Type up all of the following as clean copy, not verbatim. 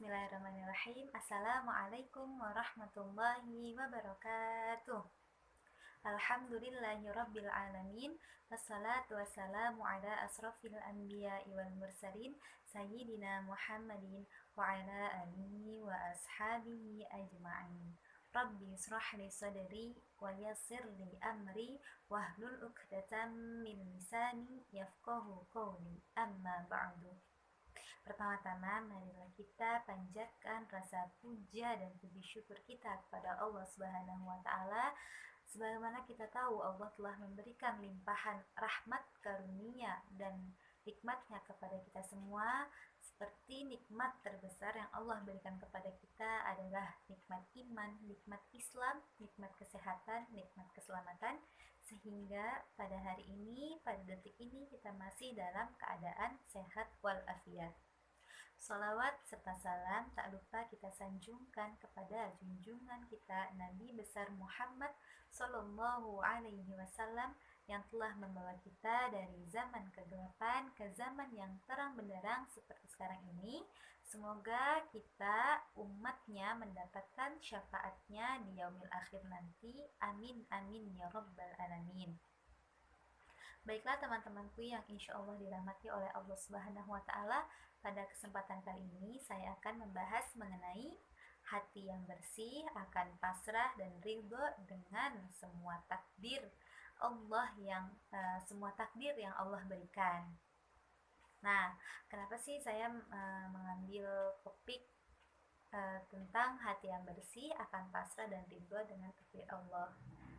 Bismillahirrahmanirrahim. Assalamualaikum warahmatullahi wabarakatuh. Alhamdulillahirabbil alamin. Wassalatu wassalamu ala asrofil anbiya'i wal mursalin sayyidina Muhammadin wa ala alihi wa ashabihi ajma'in. Rabbi israh li sadri wa yassir li amri wahlul 'uqdatam min lisani yafqahu qawli. Amma ba'du. Pertama-tama, marilah kita panjatkan rasa puja dan puji syukur kita kepada Allah Subhanahu wa Ta'ala. Sebagaimana kita tahu, Allah telah memberikan limpahan rahmat, karunia, dan nikmatnya kepada kita semua. Seperti nikmat terbesar yang Allah berikan kepada kita adalah nikmat iman, nikmat Islam, nikmat kesehatan, nikmat keselamatan. Sehingga pada hari ini, pada detik ini, kita masih dalam keadaan sehat walafiat. Salawat serta salam tak lupa kita sanjungkan kepada junjungan kita Nabi besar Muhammad Sallallahu Alaihi Wasallam yang telah membawa kita dari zaman kegelapan ke zaman yang terang benderang seperti sekarang ini. Semoga kita umatnya mendapatkan syafaatnya di yaumil akhir nanti. Amin amin ya rabbal alamin. Baiklah teman-temanku yang insya Allah dirahmati oleh Allah Subhanahu wa Ta'ala, pada kesempatan kali ini saya akan membahas mengenai hati yang bersih akan pasrah dan ridho dengan semua takdir yang Allah berikan. Nah, kenapa sih saya mengambil topik tentang hati yang bersih akan pasrah dan ridho dengan takdir Allah?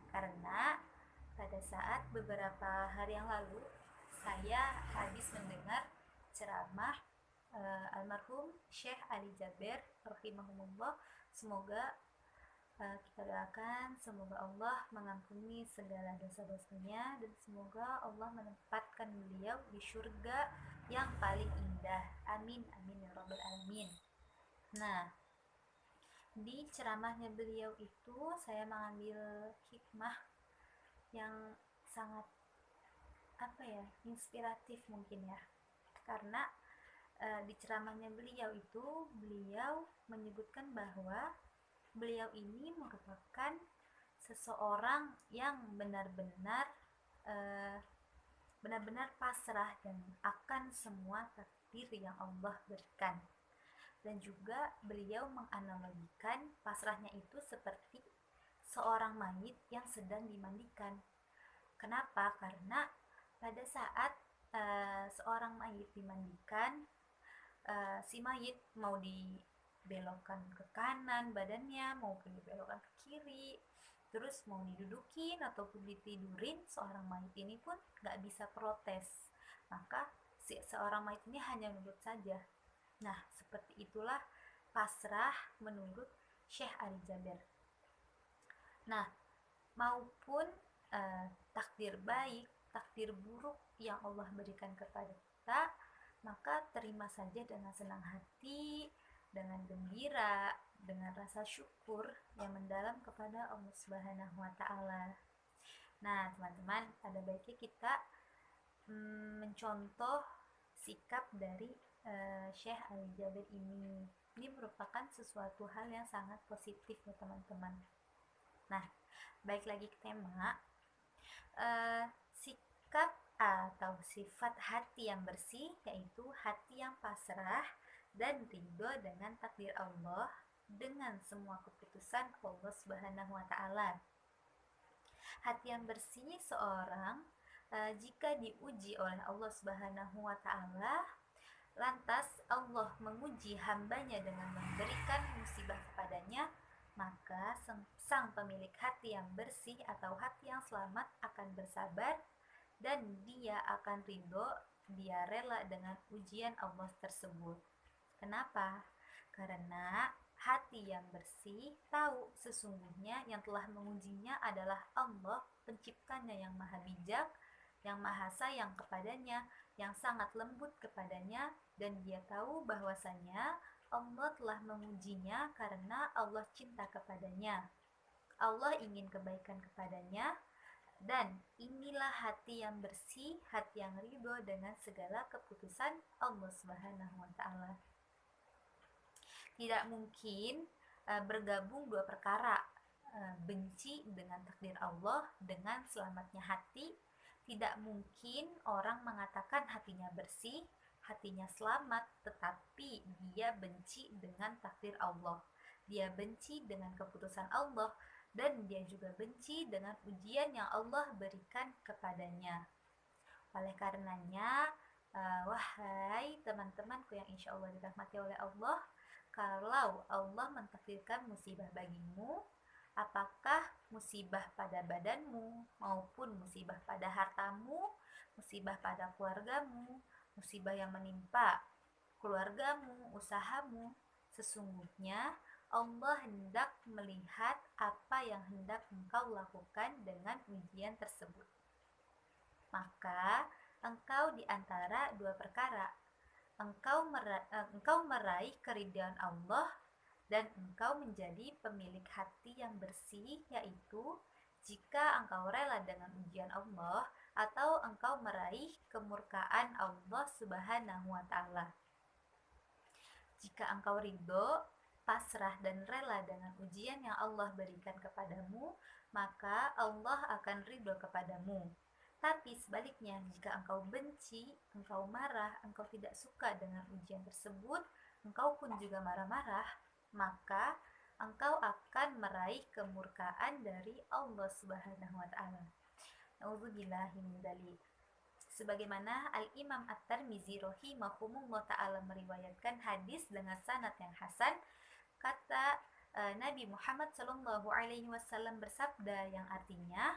Karena pada saat beberapa hari yang lalu saya habis mendengar ceramah almarhum Syekh Ali Jaber rahimahumullah. Semoga kita doakan semoga Allah mengampuni segala dosa-dosanya dan semoga Allah menempatkan beliau di surga yang paling indah. Amin amin ya rabbal alamin. Nah, di ceramahnya beliau itu saya mengambil hikmah yang sangat inspiratif mungkin ya, karena di ceramahnya beliau itu beliau menyebutkan bahwa beliau ini merupakan seseorang yang benar-benar pasrah dan akan semua takdir yang Allah berikan. Dan juga beliau menganalogikan pasrahnya itu seperti seorang mayit yang sedang dimandikan. Kenapa? Karena pada saat seorang mayit dimandikan, si mayit mau dibelokkan ke kanan badannya, maupun dibelokkan ke kiri, terus mau didudukin ataupun ditidurin, seorang mayit ini pun gak bisa protes. Maka seorang mayit ini hanya nurut saja. Nah, seperti itulah pasrah menurut Syekh Ali Jaber. Nah, maupun takdir baik, takdir buruk yang Allah berikan kepada kita, maka terima saja dengan senang hati, dengan gembira, dengan rasa syukur yang mendalam kepada Allah Subhanahu wa Ta'ala. Nah, teman-teman, pada baiknya kita mencontoh sikap dari Syekh Ali Jaber ini. Ini merupakan sesuatu hal yang sangat positif ya teman-teman. Nah, baik lagi ke tema sikap atau sifat hati yang bersih, yaitu hati yang pasrah dan ridho dengan takdir Allah dengan semua keputusan Allah Subhanahu wa Ta'ala. Hati yang bersih seorang jika diuji oleh Allah Subhanahu wa Ta'ala, lantas Allah menguji hambanya dengan memberikan musibah kepadanya, maka sang pemilik hati yang bersih atau hati yang selamat akan bersabar dan dia akan ridho, dia rela dengan ujian Allah tersebut. Kenapa? Karena hati yang bersih tahu sesungguhnya yang telah mengujinya adalah Allah, penciptanya yang maha bijak, yang maha sayang kepadanya, yang sangat lembut kepadanya, dan dia tahu bahwasanya Allah telah mengujinya karena Allah cinta kepadanya. Allah ingin kebaikan kepadanya, dan inilah hati yang bersih, hati yang ridho dengan segala keputusan Allah Subhanahu wa Ta'ala. Tidak mungkin bergabung dua perkara, benci dengan takdir Allah dengan selamatnya hati. Tidak mungkin orang mengatakan hatinya bersih, hatinya selamat, tetapi dia benci dengan takdir Allah. Dia benci dengan keputusan Allah, dan dia juga benci dengan ujian yang Allah berikan kepadanya. Oleh karenanya, wahai teman-temanku yang insya Allah dirahmati oleh Allah, kalau Allah mentakdirkan musibah bagimu, apakah musibah pada badanmu maupun musibah pada hartamu, musibah pada keluargamu, musibah yang menimpa keluargamu, usahamu, sesungguhnya Allah hendak melihat apa yang hendak engkau lakukan dengan ujian tersebut. Maka engkau di antara dua perkara, engkau meraih keridhaan Allah dan engkau menjadi pemilik hati yang bersih, yaitu jika engkau rela dengan ujian Allah atau engkau meraih kemurkaan Allah Subhanahu wa Ta'ala. Jika engkau ridho, pasrah dan rela dengan ujian yang Allah berikan kepadamu, maka Allah akan ridho kepadamu. Tapi sebaliknya, jika engkau benci, engkau marah, engkau tidak suka dengan ujian tersebut, engkau pun juga marah-marah, maka engkau akan meraih kemurkaan dari Allah Subhanahu wa Ta'ala. Nauzubillahi min dzalik. Sebagaimana Al-Imam At-Tirmizi rahimahumullah ta'ala meriwayatkan hadis dengan sanad yang hasan, kata Nabi Muhammad sallallahu alaihi wasallam bersabda yang artinya,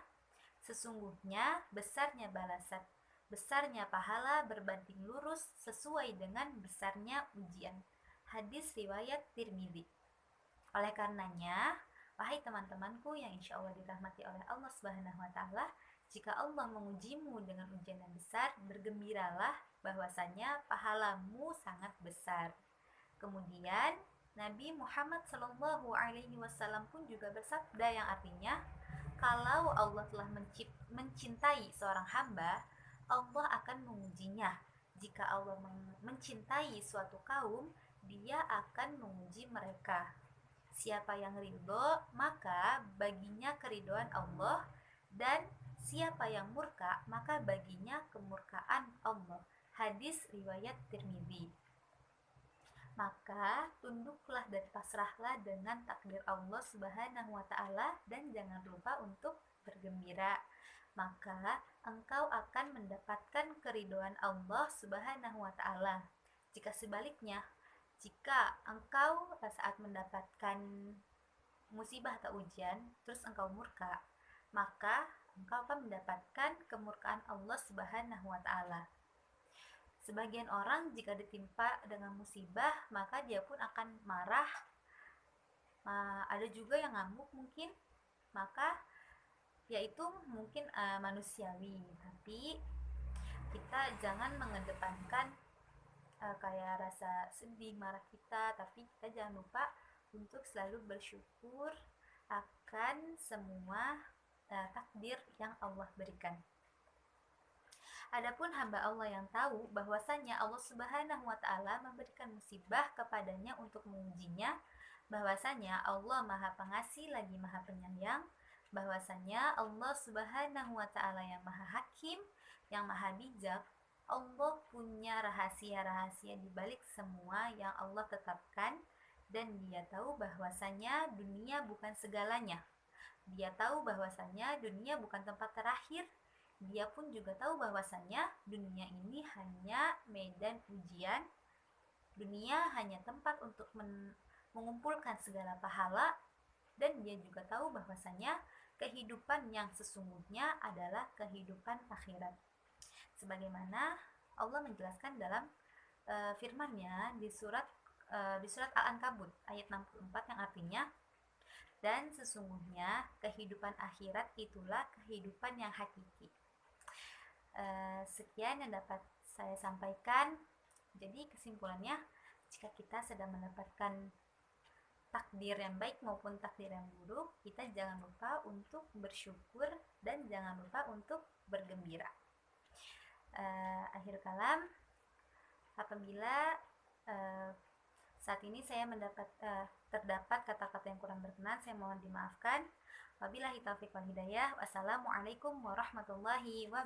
sesungguhnya besarnya balasan, besarnya pahala berbanding lurus sesuai dengan besarnya ujian. Hadis riwayat Tirmizi. Oleh karenanya, wahai teman-temanku yang insya Allah dirahmati oleh Allah Subhanahu wa Ta'ala, jika Allah mengujimu dengan ujian yang besar, bergembiralah bahwasanya pahalamu sangat besar. Kemudian Nabi Muhammad Shallallahu Alaihi Wasallam pun juga bersabda yang artinya, kalau Allah telah mencintai seorang hamba, Allah akan mengujinya. Jika Allah mencintai suatu kaum, Dia akan menguji mereka. Siapa yang ridho, maka baginya keridhoan Allah, dan siapa yang murka, maka baginya kemurkaan Allah. Hadis riwayat Tirmizi. Maka tunduklah dan pasrahlah dengan takdir Allah Subhanahu wa Ta'ala, dan jangan lupa untuk bergembira. Maka engkau akan mendapatkan keridhaan Allah Subhanahu wa Ta'ala. Jika sebaliknya, jika engkau saat mendapatkan musibah atau ujian terus engkau murka, maka engkau akan mendapatkan kemurkaan Allah Subhanahu wa Ta'ala. Sebagian orang jika ditimpa dengan musibah, maka dia pun akan marah. Ada juga yang ngamuk mungkin, maka yaitu mungkin manusiawi. Tapi kita jangan mengedepankan kayak rasa sedih, marah kita, tapi kita jangan lupa untuk selalu bersyukur akan semua takdir yang Allah berikan. Adapun hamba Allah yang tahu bahwasanya Allah Subhanahu wa Ta'ala memberikan musibah kepadanya untuk mengujinya, bahwasanya Allah Maha Pengasih lagi Maha Penyayang, bahwasanya Allah Subhanahu wa Ta'ala yang Maha Hakim, yang Maha Bijak. Allah punya rahasia-rahasia di balik semua yang Allah tetapkan, dan Dia tahu bahwasanya dunia bukan segalanya. Dia tahu bahwasanya dunia bukan tempat terakhir. Dia pun juga tahu bahwasanya dunia ini hanya medan ujian. Dunia hanya tempat untuk mengumpulkan segala pahala, dan Dia juga tahu bahwasanya kehidupan yang sesungguhnya adalah kehidupan akhirat. Sebagaimana Allah menjelaskan dalam firman-Nya di surat Al-Ankabut ayat 64 yang artinya, dan sesungguhnya kehidupan akhirat itulah kehidupan yang hakiki. Sekian yang dapat saya sampaikan. Jadi kesimpulannya, jika kita sedang mendapatkan takdir yang baik maupun takdir yang buruk, kita jangan lupa untuk bersyukur dan jangan lupa untuk bergembira. Akhir kalam, apabila Saat ini saya terdapat kata-kata yang kurang berkenan, saya mohon dimaafkan. Wabillahi taufiq wal hidayah. Wassalamualaikum warahmatullahi wabarakatuh.